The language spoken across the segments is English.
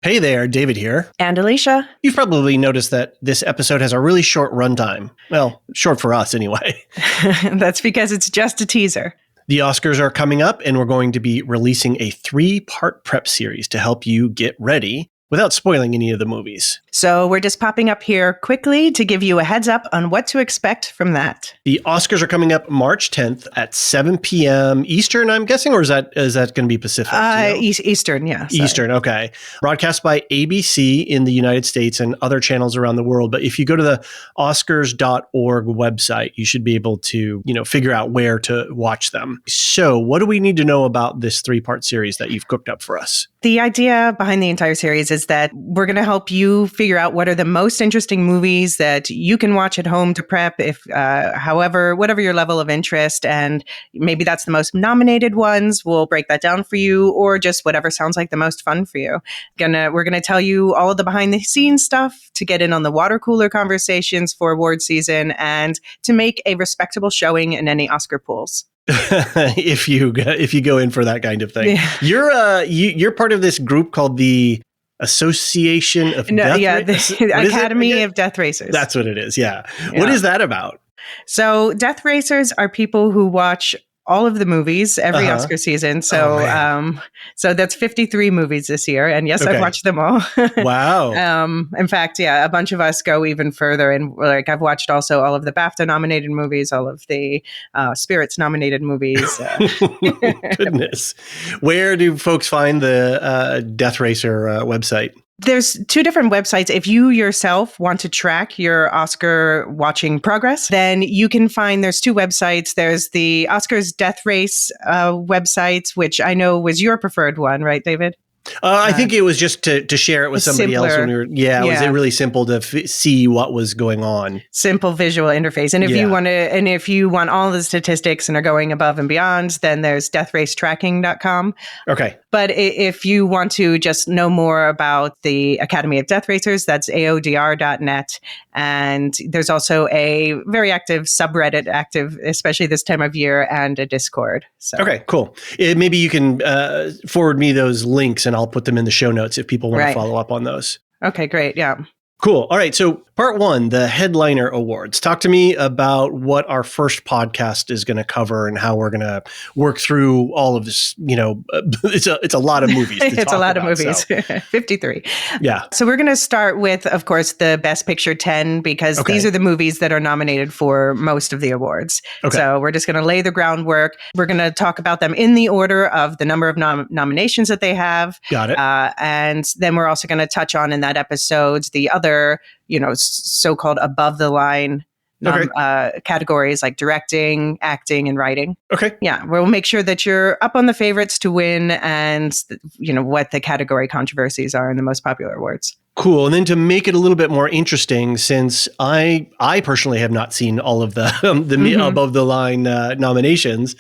Hey there, David here. And Elysia. You've probably noticed that this episode has a really short runtime. Well, short for us anyway. That's because it's just a teaser. The Oscars are coming up, and we're going to be releasing a 3-part prep series to help you get ready without spoiling any of the movies. So we're just popping up here quickly to give you a heads up on what to expect from that. The Oscars are coming up March 10th at 7 p.m. Eastern, I'm guessing, or is that going to be Pacific? Eastern, yeah. Sorry. Eastern, okay. Broadcast by ABC in the United States and other channels around the world. But if you go to the Oscars.org website, you should be able to, figure out where to watch them. So what do we need to know about this 3-part series that you've cooked up for us? The idea behind the entire series is that we're going to help you figure out what are the most interesting movies that you can watch at home to prep, whatever your level of interest, and maybe that's the most nominated ones. We'll break that down for you, or just whatever sounds like the most fun for you. We're gonna tell you all of the behind the scenes stuff to get in on the water cooler conversations for award season, and to make a respectable showing in any Oscar pools. if you go in for that kind of thing. Yeah. You're part of this group called the Association of the Academy of Death Racers. That's what it is. Yeah. What is that about? So Death Racers are people who watch all of the movies every Oscar season. So so that's 53 movies this year. And yes, okay. I've watched them all. Wow. In fact, a bunch of us go even further. And I've watched also all of the BAFTA nominated movies, all of the Spirits nominated movies. Goodness. Where do folks find the Death Racer website? There's 2 different websites. If you yourself want to track your Oscar watching progress, then you can find there's 2 websites. There's the Oscars Death Race website, which I know was your preferred one, right, David? I think it was just to share it with somebody else when we were. Yeah, it was really simple to see what was going on. Simple visual interface, and if you want all the statistics and are going above and beyond, then there's deathracetracking.com. Okay. But if you want to just know more about the Academy of Death Racers, that's aodr.net. And there's also a very active subreddit, especially this time of year, and a Discord. So. Okay, cool. Maybe you can forward me those links and I'll put them in the show notes if people want to follow up on those. Okay, great. Yeah. Cool. All right. So part 1, the headliner awards. Talk to me about what our first podcast is going to cover and how we're going to work through all of this. It's a lot of movies. It's a lot of movies. So. 53. Yeah. So we're going to start with, of course, the Best Picture 10, because these are the movies that are nominated for most of the awards. Okay. So we're just going to lay the groundwork. We're going to talk about them in the order of the number of nominations that they have. Got it. And then we're also going to touch on in that episode the other so-called above the line categories like directing, acting, and writing. Okay. Yeah. We'll make sure that you're up on the favorites to win and, what the category controversies are in the most popular awards. Cool. And then to make it a little bit more interesting, since I personally have not seen all of the above the line nominations,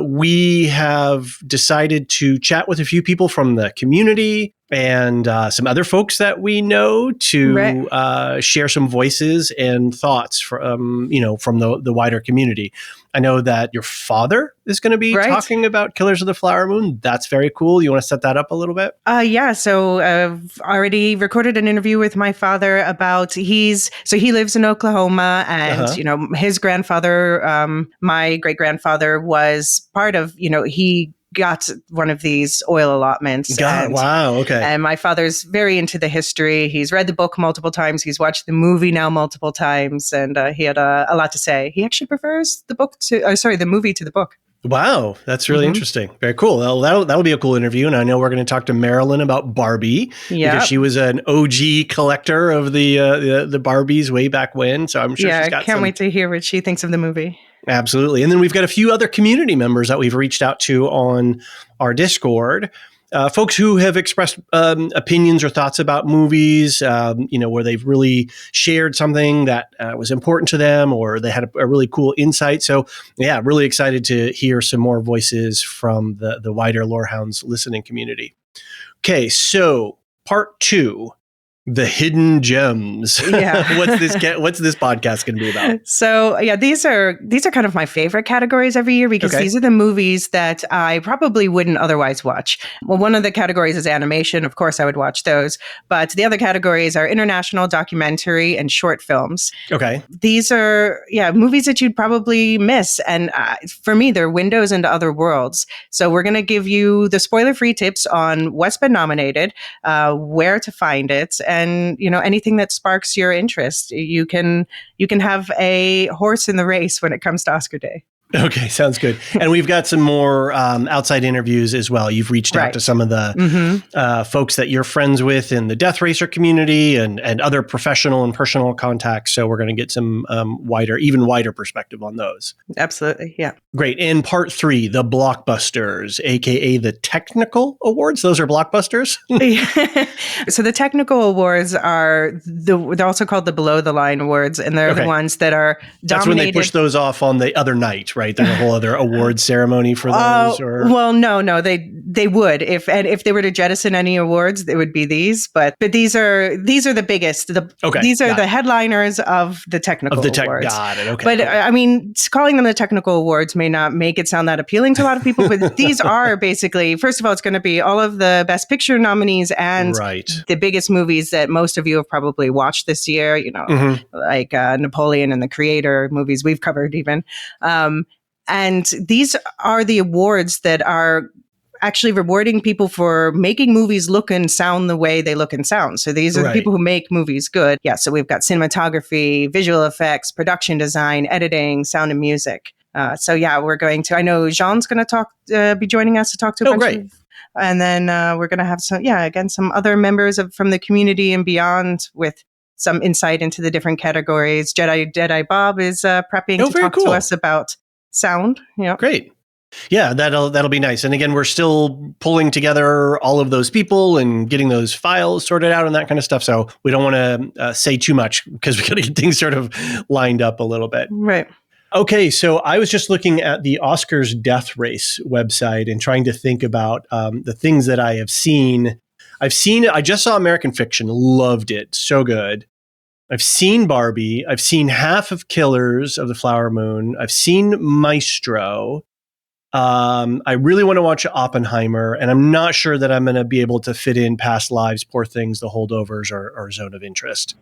we have decided to chat with a few people from the community and some other folks that we know to share some voices and thoughts from the wider community. I know that your father is going to be talking about Killers of the Flower Moon. That's very cool. You want to set that up a little bit? Yeah. So I've already recorded an interview with my father about he lives in Oklahoma, and his grandfather, my great grandfather, was part of he got one of these oil allotments. Wow. Okay. And my father's very into the history. He's read the book multiple times. He's watched the movie now multiple times, and he had a lot to say. He actually prefers the movie to the book. Wow, that's really interesting. Very cool. Well, that'll be a cool interview. And I know we're going to talk to Marilyn about Barbie because she was an OG collector of the Barbies way back when. So I'm sure she's got can't wait to hear what she thinks of the movie. Absolutely. And then we've got a few other community members that we've reached out to on our Discord. Folks who have expressed opinions or thoughts about movies, where they've really shared something that was important to them, or they had a really cool insight. So, yeah, really excited to hear some more voices from the wider Lorehounds listening community. Okay, so part 2. The hidden gems. Yeah. What's this podcast going to be about? So yeah, these are kind of my favorite categories every year because these are the movies that I probably wouldn't otherwise watch. Well, one of the categories is animation. Of course, I would watch those. But the other categories are international, documentary, and short films. Okay. These are, movies that you'd probably miss. And for me, they're windows into other worlds. So we're going to give you the spoiler-free tips on what's been nominated, where to find it, and anything that sparks your interest. You can have a horse in the race when it comes to Oscar Day. Okay, sounds good. And we've got some more outside interviews as well. You've reached out to some of the folks that you're friends with in the Death Racer community and other professional and personal contacts. So we're going to get some even wider perspective on those. Absolutely, yeah. Great. And part 3, the blockbusters, aka the technical awards. Those are blockbusters. So the technical awards are they're also called the below the line awards, and they're the ones that are dominated. That's when they push those off on the other night, right? There's a whole other award ceremony for those. Well, no, they would if they were to jettison any awards, it would be these. But these are the biggest. These are the headliners of the technical awards. Got it. Okay. But I mean, calling them the technical awards may not make it sound that appealing to a lot of people. But these are basically, first of all, it's going to be all of the Best Picture nominees and the biggest movies that most of you have probably watched this year. Like Napoleon and The Creator, movies we've covered even. And these are the awards that are actually rewarding people for making movies look and sound the way they look and sound. So these are the people who make movies good. Yeah, so we've got cinematography, visual effects, production design, editing, sound and music. We're going to, I know Jean's going to be joining us to talk to a bunch of, and then we're going to have some other members from the community and beyond with some insight into the different categories. Jedi Bob is prepping to talk to us about sound. Yeah. Great. Yeah, that'll be nice. And again, we're still pulling together all of those people and getting those files sorted out and that kind of stuff. So we don't want to say too much because we got to get things sort of lined up a little bit. Right. Okay, so I was just looking at the Oscars Death Race website and trying to think about the things that I have seen. I just saw American Fiction, loved it, so good. I've seen Barbie. I've seen half of Killers of the Flower Moon. I've seen Maestro. I really want to watch Oppenheimer, and I'm not sure that I'm going to be able to fit in Past Lives, Poor Things, The Holdovers, or Zone of Interest.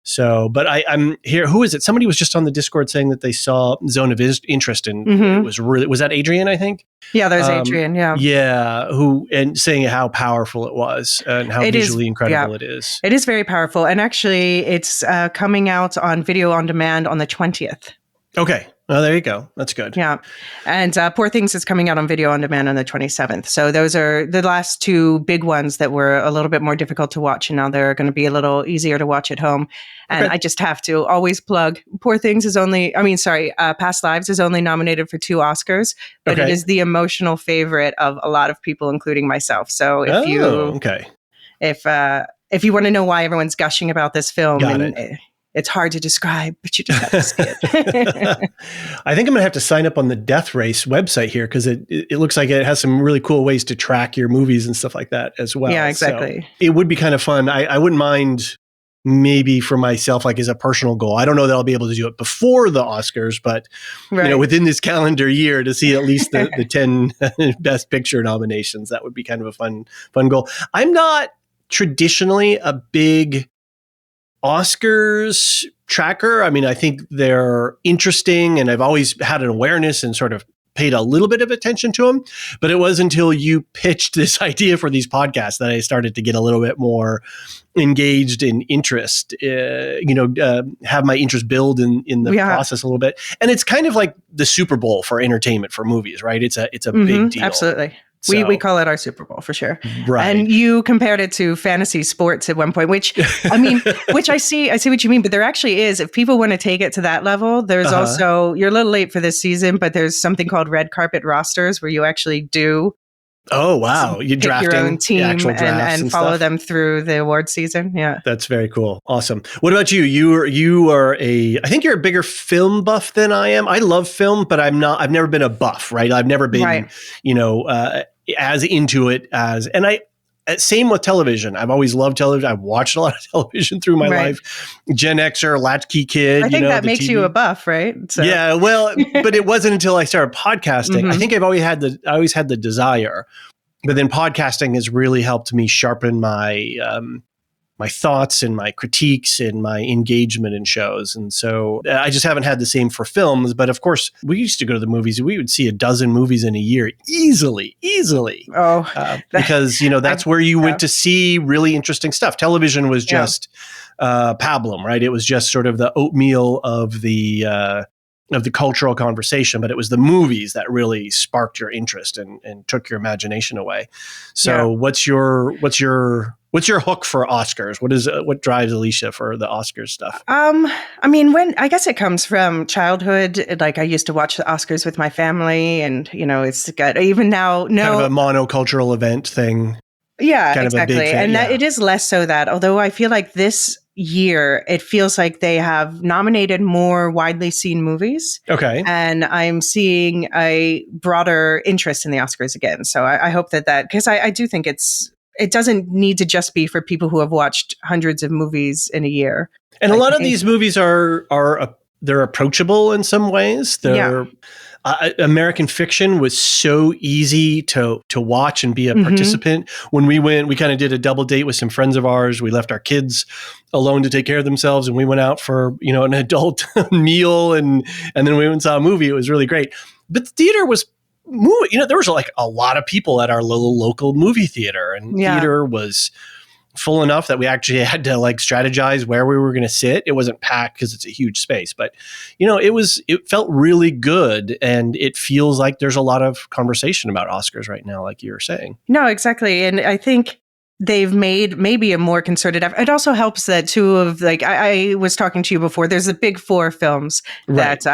So, but I'm here. Who is it? Somebody was just on the Discord saying that they saw Zone of Interest, and it was that Adrian, I think? Yeah, there's Adrian. Yeah. Yeah. And saying how powerful it was and how visually incredible it is. It is very powerful. And actually, it's coming out on video on demand on the 20th. Okay. Oh, there you go. That's good. Yeah. And Poor Things is coming out on video on demand on the 27th. So those are the last two big ones that were a little bit more difficult to watch. And now they're going to be a little easier to watch at home. And I just have to always plug Poor Things Past Lives is only nominated for 2 Oscars, but it is the emotional favorite of a lot of people, including myself. So if you want to know why everyone's gushing about this film, it's hard to describe, but you just have to see it. I think I'm going to have to sign up on the Death Race website here because it looks like it has some really cool ways to track your movies and stuff like that as well. Yeah, exactly. So it would be kind of fun. I wouldn't mind maybe for myself, like as a personal goal. I don't know that I'll be able to do it before the Oscars, but within this calendar year to see at least the 10 Best Picture nominations, that would be kind of a fun goal. I'm not traditionally a big Oscars tracker. I mean, I think they're interesting and I've always had an awareness and sort of paid a little bit of attention to them. But it was until you pitched this idea for these podcasts that I started to get a little bit more engaged in interest, have my interest build in the process a little bit. And it's kind of like the Super Bowl for entertainment for movies, right? It's a big deal. Absolutely. So, we call it our Super Bowl for sure. Right. And you compared it to fantasy sports at one point, which I see what you mean, but there actually is, if people want to take it to that level, there's also, you're a little late for this season, but there's something called red carpet rosters where you actually do. Oh, wow. You draft your own team and follow them through the award season. Yeah. That's very cool. Awesome. What about you? You are I think you're a bigger film buff than I am. I love film, but I've never been a buff, right? I've never been, as into it and same with television. I've always loved television. I've watched a lot of television through my life. Gen Xer, latchkey kid. I think that makes you a buff, right? So. Yeah, well, but it wasn't until I started podcasting. I think I've always had the desire, but then podcasting has really helped me sharpen my my thoughts and my critiques and my engagement in shows. And so I just haven't had the same for films. But of course, we used to go to the movies. We would see a dozen movies in a year easily. Oh, because, that's where you went to see really interesting stuff. Television was just pablum, right? It was just sort of the oatmeal of the cultural conversation, but it was the movies that really sparked your interest and took your imagination away. So what's your hook for Oscars? What drives Elysia for the Oscars stuff? I mean, I guess it comes from childhood. Like I used to watch the Oscars with my family, and it's got even now. No, kind of a monocultural event thing. Yeah, kind exactly. Of a big thing, and it is less so that. Although I feel like this year, it feels like they have nominated more widely seen movies. Okay, and I'm seeing a broader interest in the Oscars again. So I hope that because I do think it doesn't need to just be for people who have watched hundreds of movies in a year. And a lot of these movies are they're approachable in some ways. American Fiction was so easy to watch and be a participant. When we went, we kind of did a double date with some friends of ours. We left our kids alone to take care of themselves, and we went out for an adult meal, and then we went and saw a movie. It was really great. But the theater was there was like a lot of people at our little local movie theater, and theater was full enough that we actually had to like strategize where we were going to sit. It wasn't packed because it's a huge space, but it felt really good, and it feels like there's a lot of conversation about Oscars right now, like you were saying. No, exactly. And I think they've made maybe a more concerted effort. It also helps that two of I was talking to you before, there's the big four films that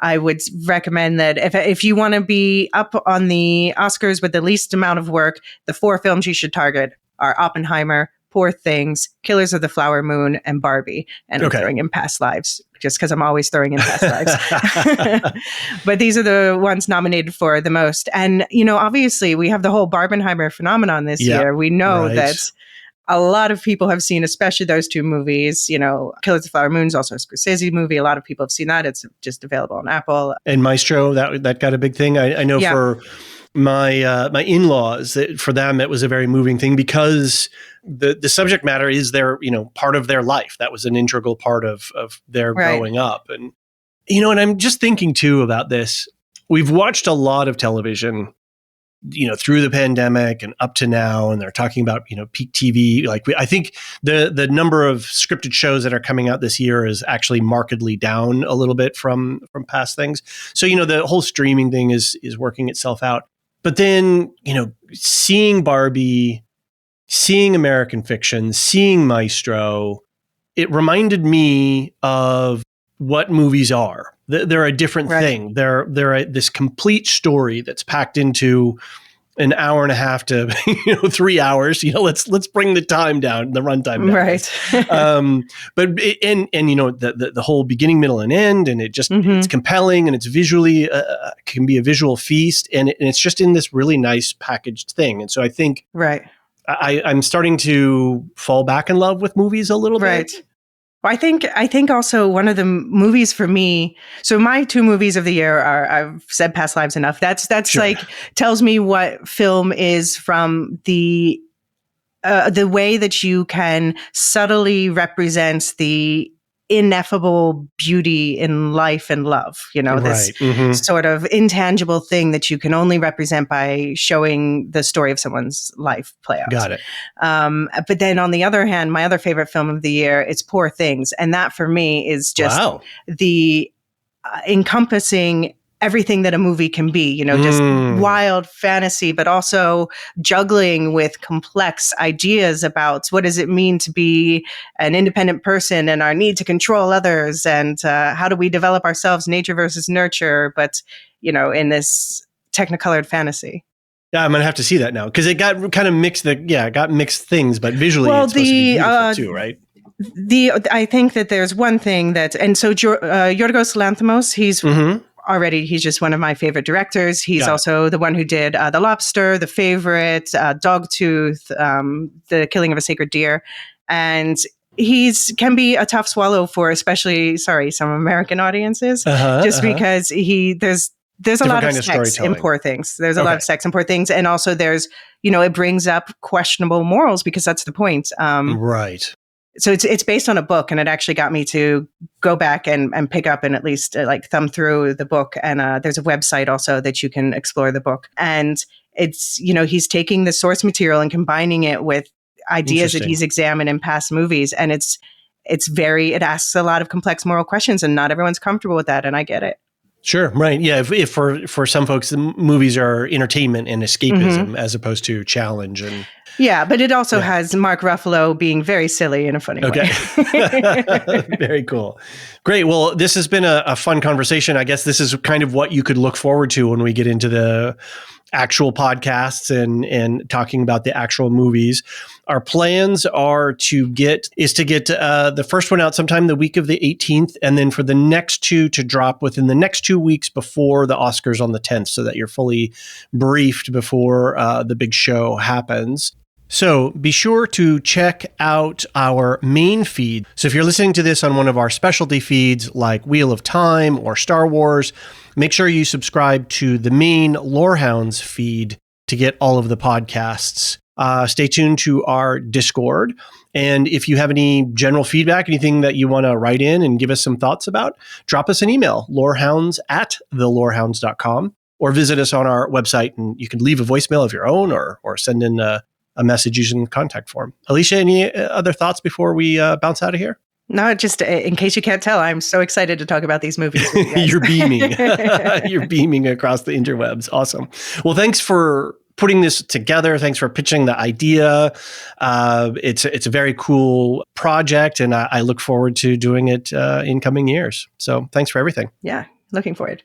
I would recommend that if you want to be up on the Oscars with the least amount of work, the four films you should target are Oppenheimer, Poor Things, Killers of the Flower Moon, and Barbie. And I'm throwing in Past Lives, just because I'm always throwing in Past Lives. But these are the ones nominated for the most. And, obviously we have the whole Barbenheimer phenomenon this year. We know that a lot of people have seen, especially those two movies. Killers of the Flower Moon is also a Scorsese movie. A lot of people have seen that. It's just available on Apple. And Maestro, that got a big thing. I know for my my in-laws, for them it was a very moving thing because the subject matter is their part of their life. That was an integral part of their growing up. And and I'm just thinking too about this. We've watched a lot of television through the pandemic and up to now, and they're talking about peak TV. I think the number of scripted shows that are coming out this year is actually markedly down a little bit from past things. So the whole streaming thing is working itself out. But then, seeing Barbie, seeing American Fiction, seeing Maestro, it reminded me of what movies are. They're a different thing. They're this complete story that's packed into an hour and a half to 3 hours. Let's bring the time down, the runtime down. Right. But the whole beginning, middle, and end, and it just it's compelling, and it's visually can be a visual feast, and it's just in this really nice packaged thing. And so I think I'm starting to fall back in love with movies a little bit. Well, I think also one of the movies for me. So my two movies of the year are, I've said Past Lives enough. That's tells me what film is from the way that you can subtly represent the ineffable beauty in life and love, this sort of intangible thing that you can only represent by showing the story of someone's life play out. Got it. But then on the other hand, my other favorite film of the year is Poor Things. And that for me is just the encompassing everything that a movie can be, just wild fantasy, but also juggling with complex ideas about what does it mean to be an independent person and our need to control others, and how do we develop ourselves, nature versus nurture, but, in this technicolored fantasy. Yeah, I'm going to have to see that now because it got kind of mixed. It got mixed things, but visually it's supposed to be beautiful too, right? I think that there's one thing and so Yorgos Lanthimos, he's already, he's just one of my favorite directors. He's Got it. also the one who did The Lobster, The Favorite, Dogtooth, The Killing of a Sacred Deer. And can be a tough swallow for especially, some American audiences, because there's a lot of sex in Poor Things. There's a lot of sex in Poor Things. And also there's, it brings up questionable morals because that's the point. Right. So it's based on a book, and it actually got me to go back and pick up and at least thumb through the book. And there's a website also that you can explore the book. And it's, he's taking the source material and combining it with ideas that he's examined in past movies. And it asks a lot of complex moral questions, and not everyone's comfortable with that. And I get it. Sure. Right. Yeah. If for some folks, the movies are entertainment and escapism as opposed to challenge. And yeah, but it also has Mark Ruffalo being very silly in a funny way. Very cool. Great. Well, this has been a fun conversation. I guess this is kind of what you could look forward to when we get into the actual podcasts and talking about the actual movies. Our plans are to get the first one out sometime the week of the 18th, and then for the next two to drop within the next 2 weeks before the Oscars on the 10th, so that you're fully briefed before the big show happens. So be sure to check out our main feed. So if you're listening to this on one of our specialty feeds like Wheel of Time or Star Wars, make sure you subscribe to the main Lorehounds feed to get all of the podcasts. Stay tuned to our Discord. And if you have any general feedback, anything that you want to write in and give us some thoughts about, drop us an email, lorehounds@thelorehounds.com, or visit us on our website, and you can leave a voicemail of your own or send in a message using the contact form. Elysia, any other thoughts before we bounce out of here? No, just in case you can't tell, I'm so excited to talk about these movies with you guys. You're beaming. You're beaming across the interwebs. Awesome. Well, thanks for putting this together. Thanks for pitching the idea. It's a very cool project, and I look forward to doing it in coming years. So thanks for everything. Yeah, looking forward.